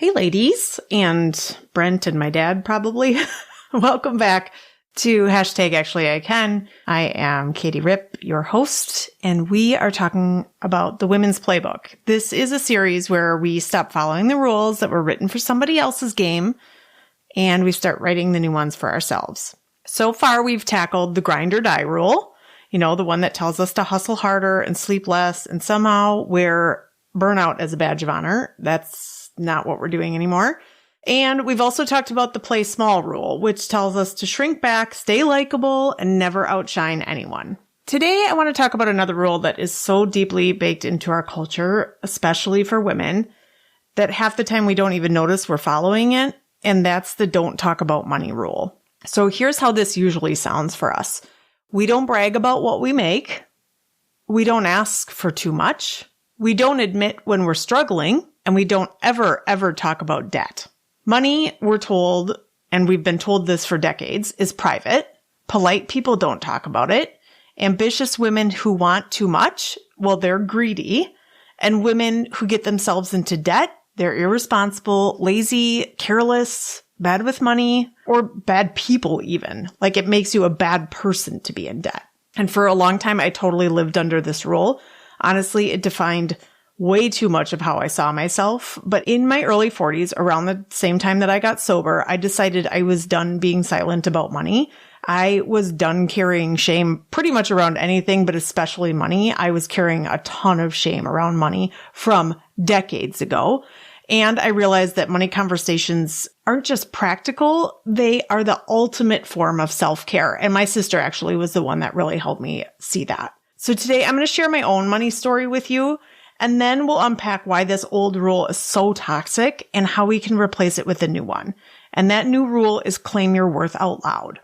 Hey ladies, and Brent and my dad probably. Welcome back to Actually I Can. I am Katie Ripp, your host, and we are talking about the Women's Playbook. This is a series where we stop following the rules that were written for somebody else's game, and we start writing the new ones for ourselves. So far, we've tackled the grind or die rule, the one that tells us to hustle harder and sleep less, and somehow wear burnout as a badge of honor. That's not what we're doing anymore. And we've also talked about the play small rule, which tells us to shrink back, stay likable, and never outshine anyone. Today, I want to talk about another rule that is so deeply baked into our culture, especially for women, that half the time we don't even notice we're following it. And that's the don't talk about money rule. So here's how this usually sounds for us. We don't brag about what we make. We don't ask for too much. We don't admit when we're struggling. And we don't ever talk about debt. Money, we're told, and we've been told this for decades, is private. Polite people don't talk about it. Ambitious women who want too much, well, they're greedy. And women who get themselves into debt, they're irresponsible, lazy, careless, bad with money, or bad people even. Like it makes you a bad person to be in debt. And for a long time, I totally lived under this rule. Honestly, it defined way too much of how I saw myself. But in my early 40s, around the same time that I got sober, I decided I was done being silent about money. I was done carrying shame pretty much around anything, but especially money. I was carrying a ton of shame around money from decades ago. And I realized that money conversations aren't just practical, they are the ultimate form of self-care. And my sister actually was the one that really helped me see that. So today I'm going to share my own money story with you. And then we'll unpack why this old rule is so toxic and how we can replace it with a new one. And that new rule is claim your worth out loud.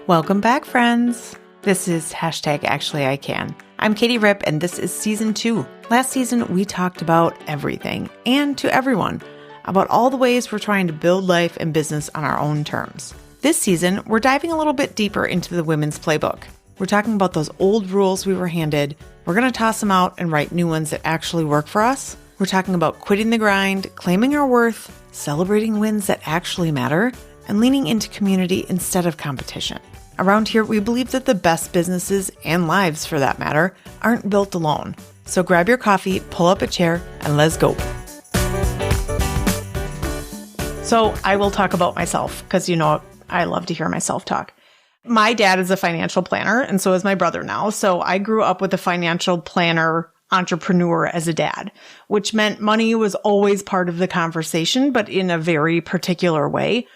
Welcome back, friends. This is Actually I Can. I'm Katie Ripp, and this is season 2. Last season, we talked about everything and to everyone, about all the ways we're trying to build life and business on our own terms. This season, we're diving a little bit deeper into the Women's Playbook. We're talking about those old rules we were handed. We're going to toss them out and write new ones that actually work for us. We're talking about quitting the grind, claiming our worth, celebrating wins that actually matter, and leaning into community instead of competition. Around here, we believe that the best businesses, and lives for that matter, aren't built alone. So grab your coffee, pull up a chair, and let's go. So I will talk about myself because, I love to hear myself talk. My dad is a financial planner, and so is my brother now. So I grew up with a financial planner entrepreneur as a dad, which meant money was always part of the conversation, but in a very particular way.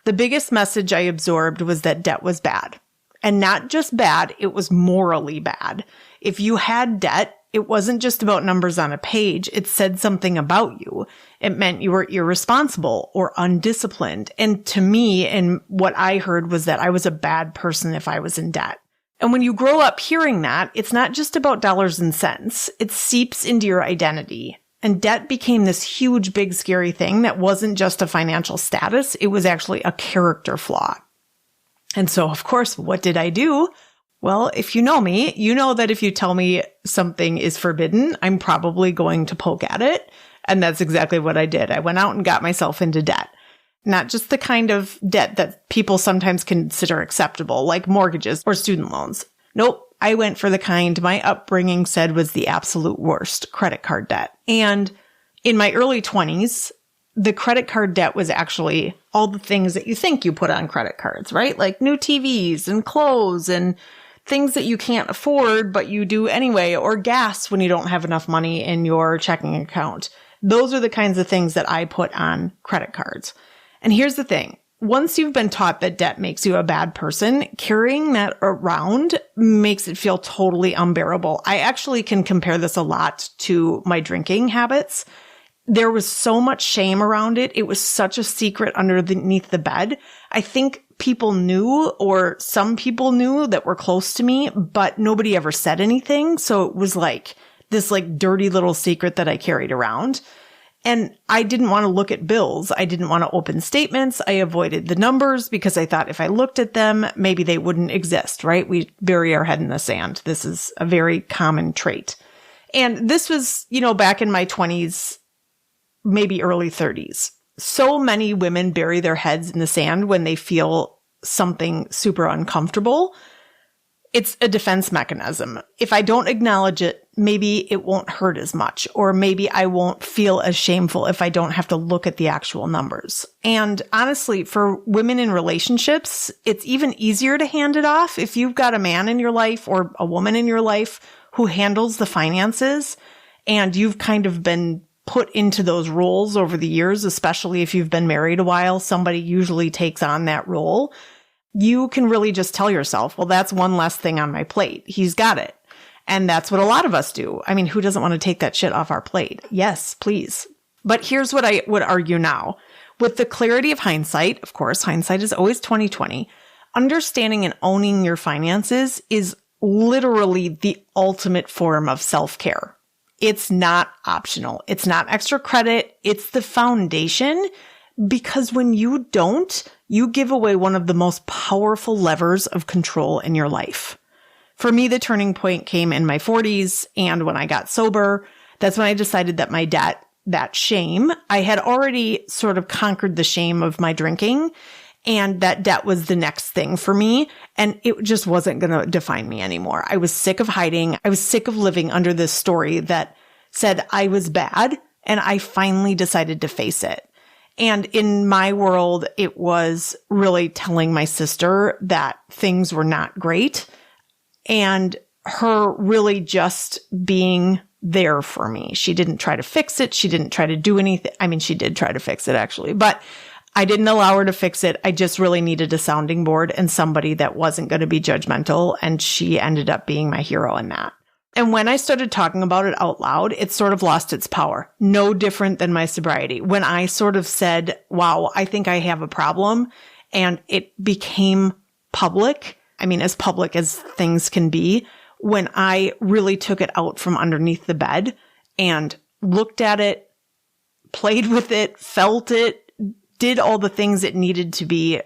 The biggest message I absorbed was that debt was bad. And not just bad, it was morally bad. If you had debt, it wasn't just about numbers on a page. It said something about you. It meant you were irresponsible or undisciplined. And to me, and what I heard was that I was a bad person if I was in debt. And when you grow up hearing that, it's not just about dollars and cents. It seeps into your identity. And debt became this huge, big, scary thing that wasn't just a financial status. It was actually a character flaw. And so, of course, what did I do? Well, if you know me, you know that if you tell me something is forbidden, I'm probably going to poke at it. And that's exactly what I did. I went out and got myself into debt. Not just the kind of debt that people sometimes consider acceptable, like mortgages or student loans. Nope. I went for the kind my upbringing said was the absolute worst, credit card debt. And in my early 20s, the credit card debt was actually all the things that you think you put on credit cards, right? Like new TVs and clothes and things that you can't afford, but you do anyway, or gas when you don't have enough money in your checking account. Those are the kinds of things that I put on credit cards. And here's the thing. Once you've been taught that debt makes you a bad person, carrying that around makes it feel totally unbearable. I actually can compare this a lot to my drinking habits. There was so much shame around it. It was such a secret underneath the bed. I think people knew, or some people knew that were close to me, but nobody ever said anything. So it was like this dirty little secret that I carried around. And I didn't want to look at bills. I didn't want to open statements. I avoided the numbers because I thought if I looked at them, maybe they wouldn't exist, right? We bury our head in the sand. This is a very common trait. And this was, back in my 20s, maybe early 30s. So many women bury their heads in the sand when they feel something super uncomfortable. It's a defense mechanism. If I don't acknowledge it, maybe it won't hurt as much, or maybe I won't feel as shameful if I don't have to look at the actual numbers. And honestly, for women in relationships, it's even easier to hand it off. If you've got a man in your life or a woman in your life who handles the finances, and you've kind of been put into those roles over the years, especially if you've been married a while, somebody usually takes on that role. You can really just tell yourself, well, that's one less thing on my plate. He's got it. And that's what a lot of us do. I mean, who doesn't want to take that shit off our plate? Yes, please. But here's what I would argue now. With the clarity of hindsight, of course, hindsight is always 20/20. Understanding and owning your finances is literally the ultimate form of self-care. It's not optional. It's not extra credit. It's the foundation, because when you don't, you give away one of the most powerful levers of control in your life. For me, the turning point came in my 40s, and when I got sober, that's when I decided that my debt, that shame, I had already sort of conquered the shame of my drinking, and that debt was the next thing for me, and it just wasn't going to define me anymore. I was sick of hiding. I was sick of living under this story that said I was bad, and I finally decided to face it. And in my world, it was really telling my sister that things were not great, and her really just being there for me. She didn't try to fix it. She didn't try to do anything. I mean, she did try to fix it actually, but I didn't allow her to fix it. I just really needed a sounding board and somebody that wasn't going to be judgmental. And she ended up being my hero in that. And when I started talking about it out loud, it sort of lost its power. No different than my sobriety. When I sort of said, wow, I think I have a problem, and it became public. I mean, as public as things can be, when I really took it out from underneath the bed and looked at it, played with it, felt it, did all the things it needed to be,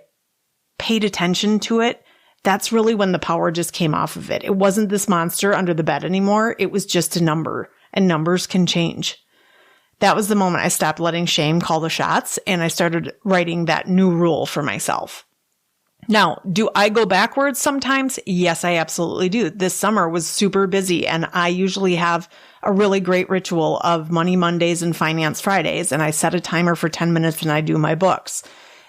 paid attention to it, that's really when the power just came off of it. It wasn't this monster under the bed anymore. It was just a number, and numbers can change. That was the moment I stopped letting shame call the shots, and I started writing that new rule for myself. Now, do I go backwards sometimes? Yes, I absolutely do. This summer was super busy, and I usually have a really great ritual of Money Mondays and Finance Fridays, and I set a timer for 10 minutes and I do my books.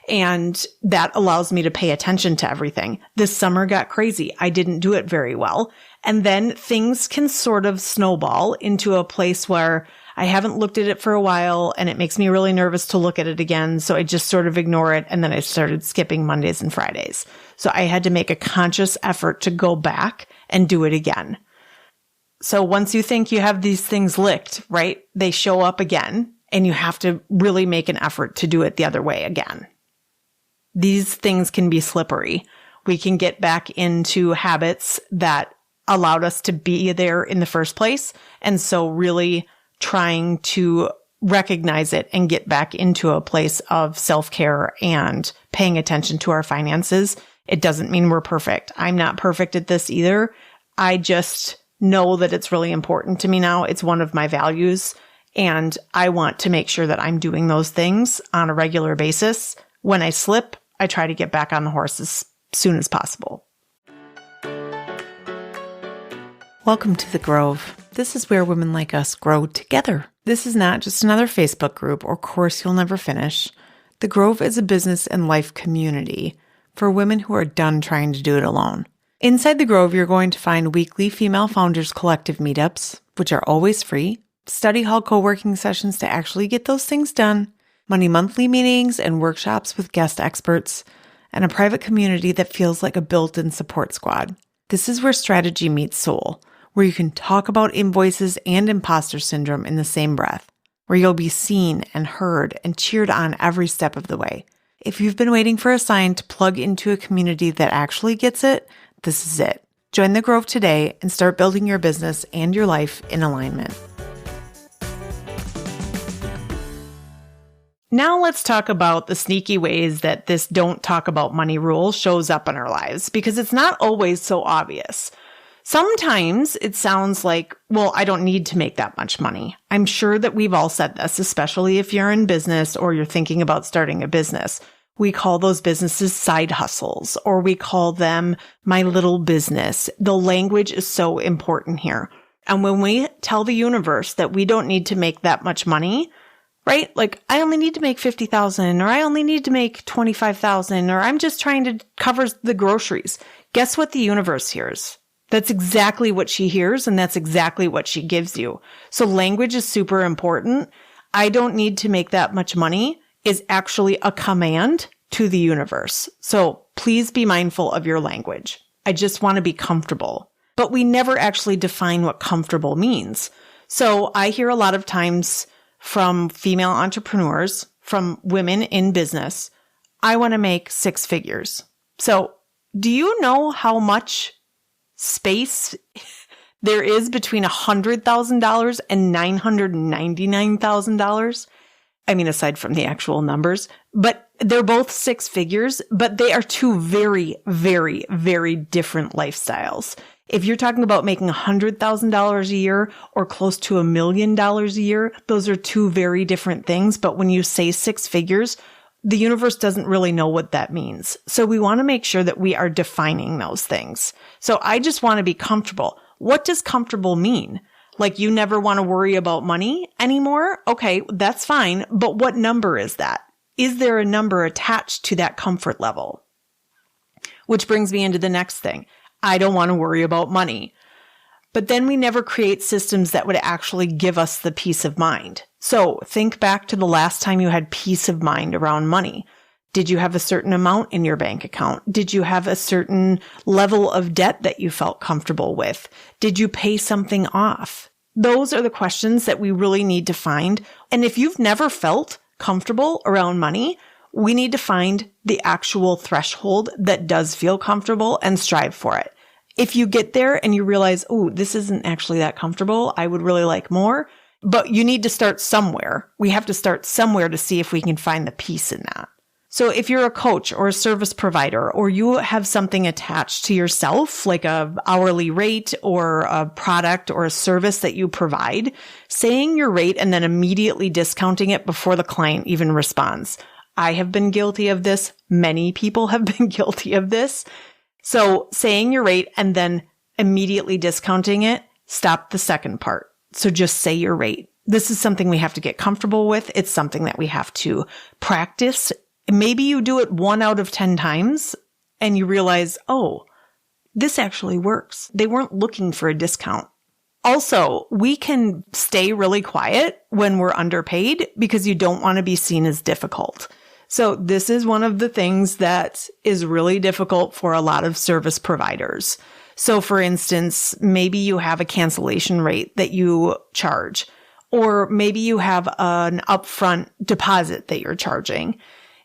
And that allows me to pay attention to everything. This summer got crazy. I didn't do it very well. And then things can sort of snowball into a place where I haven't looked at it for a while, and it makes me really nervous to look at it again. So I just sort of ignore it. And then I started skipping Mondays and Fridays. So I had to make a conscious effort to go back and do it again. So once you think you have these things licked, right, they show up again, and you have to really make an effort to do it the other way again. These things can be slippery. We can get back into habits that allowed us to be there in the first place. And so really trying to recognize it and get back into a place of self-care and paying attention to our finances. It doesn't mean we're perfect. I'm not perfect at this either. I just know that it's really important to me now. It's one of my values, and I want to make sure that I'm doing those things on a regular basis. When I slip, I try to get back on the horse as soon as possible. Welcome to The Grove. This is where women like us grow together. This is not just another Facebook group or course you'll never finish. The Grove is a business and life community for women who are done trying to do it alone. Inside The Grove, you're going to find weekly Female Founders Collective meetups, which are always free, study hall co-working sessions to actually get those things done, Money Monthly meetings and workshops with guest experts, and a private community that feels like a built-in support squad. This is where strategy meets soul, where you can talk about invoices and imposter syndrome in the same breath, where you'll be seen and heard and cheered on every step of the way. If you've been waiting for a sign to plug into a community that actually gets it, this is it. Join The Grove today and start building your business and your life in alignment. Now let's talk about the sneaky ways that this don't talk about money rule shows up in our lives, because it's not always so obvious. Sometimes it sounds like, well, I don't need to make that much money. I'm sure that we've all said this, especially if you're in business or you're thinking about starting a business. We call those businesses side hustles, or we call them my little business. The language is so important here. And when we tell the universe that we don't need to make that much money, right? Like, I only need to make 50,000, or I only need to make 25,000, or I'm just trying to cover the groceries. Guess what the universe hears? That's exactly what she hears, and that's exactly what she gives you. So language is super important. I don't need to make that much money is actually a command to the universe. So please be mindful of your language. I just want to be comfortable. But we never actually define what comfortable means. So I hear a lot of times from female entrepreneurs, from women in business, I want to make 6 figures. So do you know how much space there is between $100,000 and $999,000? I mean, aside from the actual numbers, but they're both 6 figures, but they are two very, very, very different lifestyles. If you're talking about making $100,000 a year or close to $1 million a year, those are two very different things. But when you say 6 figures, the universe doesn't really know what that means. So we want to make sure that we are defining those things. So I just want to be comfortable. What does comfortable mean? Like, you never want to worry about money anymore? Okay, that's fine. But what number is that? Is there a number attached to that comfort level? Which brings me into the next thing. I don't want to worry about money. But then we never create systems that would actually give us the peace of mind. So think back to the last time you had peace of mind around money. Did you have a certain amount in your bank account? Did you have a certain level of debt that you felt comfortable with? Did you pay something off? Those are the questions that we really need to find. And if you've never felt comfortable around money, we need to find the actual threshold that does feel comfortable and strive for it. If you get there and you realize, oh, this isn't actually that comfortable, I would really like more, but you need to start somewhere. We have to start somewhere to see if we can find the peace in that. So if you're a coach or a service provider, or you have something attached to yourself, like a hourly rate or a product or a service that you provide, saying your rate and then immediately discounting it before the client even responds. I have been guilty of this. Many people have been guilty of this. So saying your rate and then immediately discounting it, stop the second part. So just say your rate. This is something we have to get comfortable with. It's something that we have to practice. Maybe you do it 1 out of 10 times and you realize, oh, this actually works. They weren't looking for a discount. Also, we can stay really quiet when we're underpaid because you don't want to be seen as difficult. So this is one of the things that is really difficult for a lot of service providers. So for instance, maybe you have a cancellation rate that you charge, or maybe you have an upfront deposit that you're charging.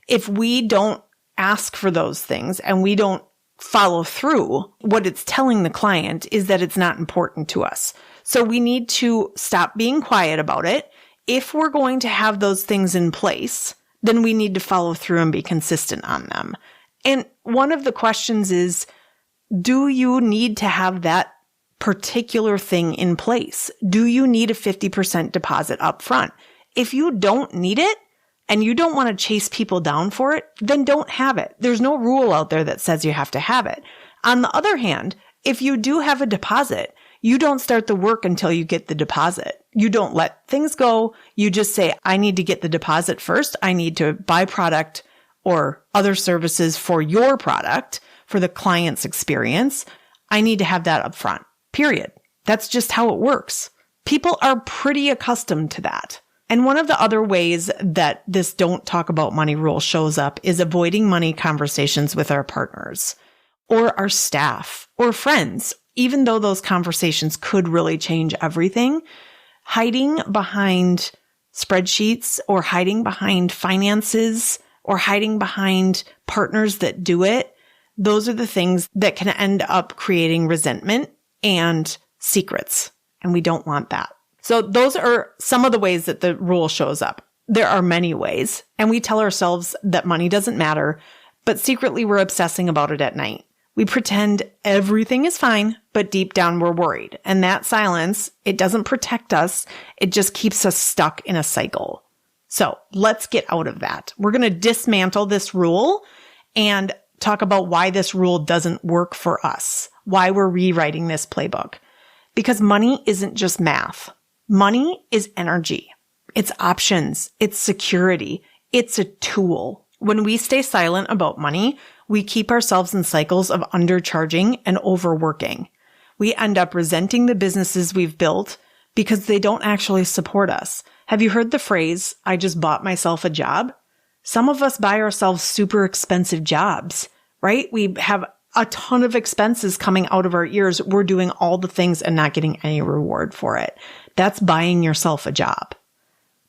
If we don't ask for those things and we don't follow through, what it's telling the client is that it's not important to us. So we need to stop being quiet about it. If we're going to have those things in place, then we need to follow through and be consistent on them. And one of the questions is, do you need to have that particular thing in place? Do you need a 50% deposit up front? If you don't need it and you don't want to chase people down for it, then don't have it. There's no rule out there that says you have to have it. On the other hand, if you do have a deposit, you don't start the work until you get the deposit. You don't let things go. You just say, I need to get the deposit first. I need to buy product or other services for your product, for the client's experience. I need to have that up front, period. That's just how it works. People are pretty accustomed to that. And one of the other ways that this don't talk about money rule shows up is avoiding money conversations with our partners or our staff or friends. Even though those conversations could really change everything, hiding behind spreadsheets or hiding behind finances or hiding behind partners that do it, those are the things that can end up creating resentment and secrets. And we don't want that. So those are some of the ways that the rule shows up. There are many ways, and we tell ourselves that money doesn't matter, but secretly we're obsessing about it at night. We pretend everything is fine, but deep down we're worried. And that silence, it doesn't protect us. It just keeps us stuck in a cycle. So let's get out of that. We're going to dismantle this rule and talk about why this rule doesn't work for us, why we're rewriting this playbook. Because money isn't just math. Money is energy. It's options. It's security. It's a tool. When we stay silent about money, we keep ourselves in cycles of undercharging and overworking. We end up resenting the businesses we've built because they don't actually support us. Have you heard the phrase, I just bought myself a job? Some of us buy ourselves super expensive jobs, right? We have a ton of expenses coming out of our ears. We're doing all the things and not getting any reward for it. That's buying yourself a job.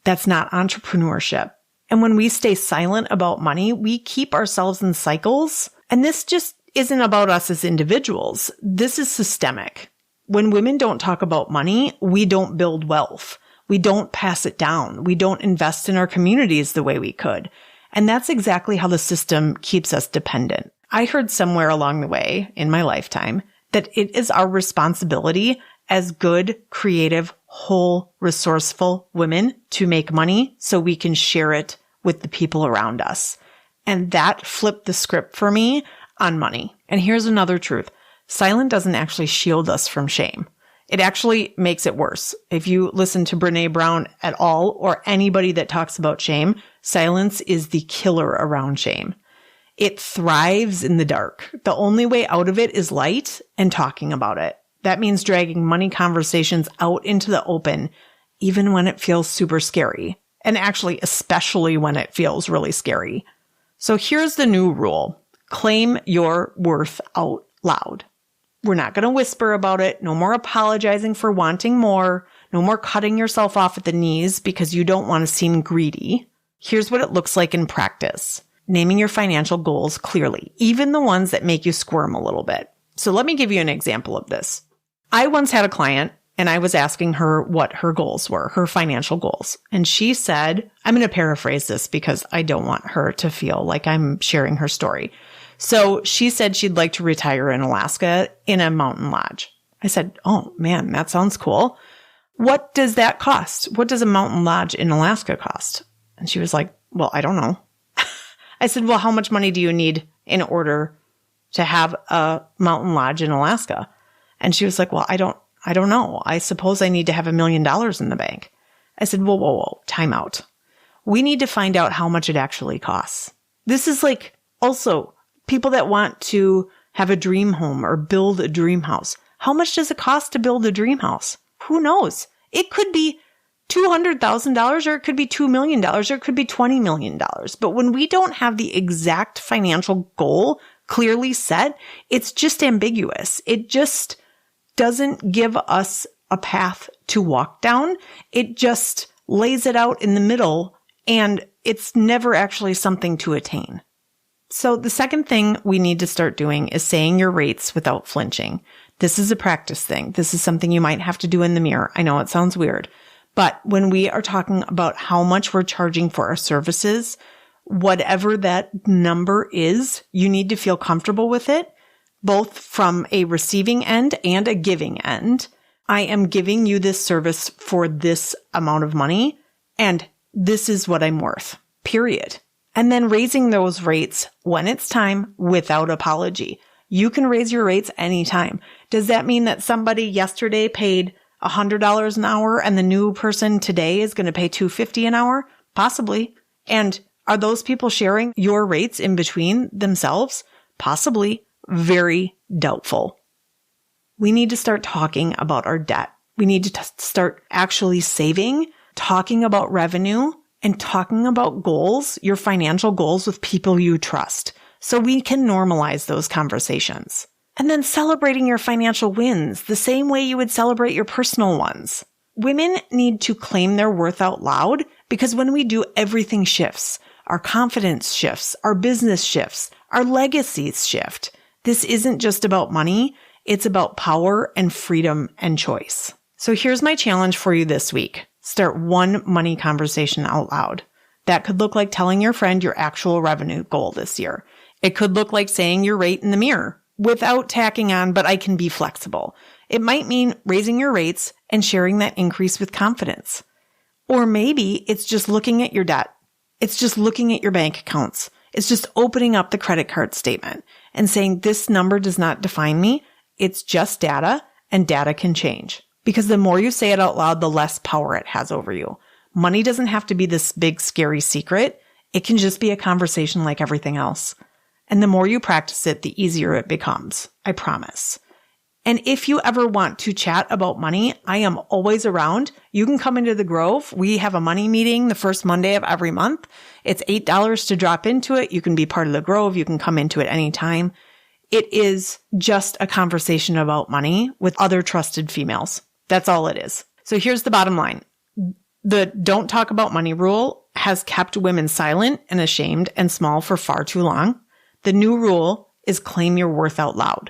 That's not entrepreneurship. And when we stay silent about money, we keep ourselves in cycles. And this just isn't about us as individuals. This is systemic. When women don't talk about money, we don't build wealth. We don't pass it down. We don't invest in our communities the way we could. And that's exactly how the system keeps us dependent. I heard somewhere along the way in my lifetime that it is our responsibility as good, creative, whole, resourceful women to make money so we can share it with the people around us. And that flipped the script for me on money. And here's another truth. Silence doesn't actually shield us from shame. It actually makes it worse. If you listen to Brene Brown at all, or anybody that talks about shame, silence is the killer around shame. It thrives in the dark. The only way out of it is light and talking about it. That means dragging money conversations out into the open, even when it feels super scary. And actually, especially when it feels really scary. So here's the new rule. Claim your worth out loud. We're not going to whisper about it. No more apologizing for wanting more. No more cutting yourself off at the knees because you don't want to seem greedy. Here's what it looks like in practice. Naming your financial goals clearly, even the ones that make you squirm a little bit. So let me give you an example of this. I once had a client and I was asking her what her goals were, her financial goals. And she said, I'm going to paraphrase this because I don't want her to feel like I'm sharing her story. So she said she'd like to retire in Alaska in a mountain lodge. I said, oh man, that sounds cool. What does that cost? What does a mountain lodge in Alaska cost? And she was like, well, I don't know. I said, well, how much money do you need in order to have a mountain lodge in Alaska? And she was like, well, I don't know. I suppose I need to have $1 million in the bank. I said, whoa, time out. We need to find out how much it actually costs. This is like also people that want to have a dream home or build a dream house. How much does it cost to build a dream house? Who knows? It could be $200,000 or it could be $2 million or it could be $20 million. But when we don't have the exact financial goal clearly set, it's just ambiguous. It just doesn't give us a path to walk down. It just lays it out in the middle and it's never actually something to attain. So the second thing we need to start doing is saying your rates without flinching. This is a practice thing. This is something you might have to do in the mirror. I know it sounds weird, but when we are talking about how much we're charging for our services, whatever that number is, you need to feel comfortable with it, both from a receiving end and a giving end. I am giving you this service for this amount of money, and this is what I'm worth, period. And then raising those rates when it's time without apology. You can raise your rates anytime. Does that mean that somebody yesterday paid $100 an hour and the new person today is going to pay $250 an hour? Possibly. And are those people sharing your rates in between themselves? Possibly. Very doubtful. We need to start talking about our debt. We need to start actually saving, talking about revenue, and talking about goals, your financial goals with people you trust, so we can normalize those conversations. And then celebrating your financial wins the same way you would celebrate your personal ones. Women need to claim their worth out loud because when we do, everything shifts. Our confidence shifts, our business shifts, our legacies shift. This isn't just about money. It's about power and freedom and choice. So here's my challenge for you this week. Start one money conversation out loud. That could look like telling your friend your actual revenue goal this year. It could look like saying your rate in the mirror. without tacking on, but I can be flexible. It might mean raising your rates and sharing that increase with confidence. Or maybe it's just looking at your debt. It's just looking at your bank accounts. It's just opening up the credit card statement and saying, this number does not define me. It's just data, and data can change. Because the more you say it out loud, the less power it has over you. Money doesn't have to be this big, scary secret. It can just be a conversation like everything else. And the more you practice it, the easier it becomes. I promise. And if you ever want to chat about money, I am always around. You can come into the Grove. We have a money meeting the first Monday of every month. It's $8 to drop into it. You can be part of the Grove. You can come into it anytime. It is just a conversation about money with other trusted females. That's all it is. So here's the bottom line. The don't talk about money rule has kept women silent and ashamed and small for far too long. The new rule is claim your worth out loud.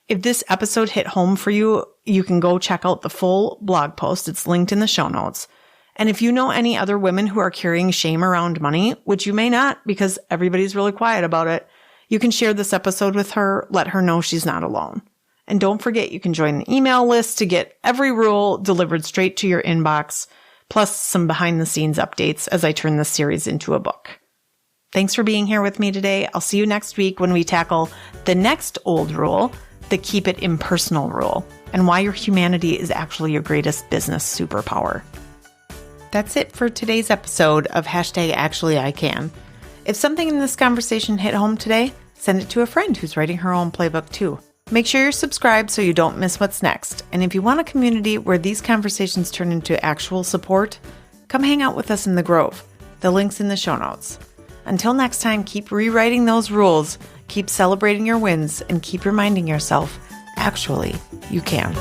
If this episode hit home for you, you can go check out the full blog post. It's linked in the show notes. And if you know any other women who are carrying shame around money, which you may not because everybody's really quiet about it, you can share this episode with her. Let her know she's not alone. And don't forget, you can join the email list to get every rule delivered straight to your inbox, plus some behind the scenes updates as I turn this series into a book. Thanks for being here with me today. I'll see you next week when we tackle the next old rule, the keep it impersonal rule, and why your humanity is actually your greatest business superpower. That's it for today's episode of #ActuallyICan. If something in this conversation hit home today, send it to a friend who's writing her own playbook too. Make sure you're subscribed so you don't miss what's next. And if you want a community where these conversations turn into actual support, come hang out with us in the Grove. The link's in the show notes. Until next time, keep rewriting those rules, keep celebrating your wins, and keep reminding yourself, actually, you can.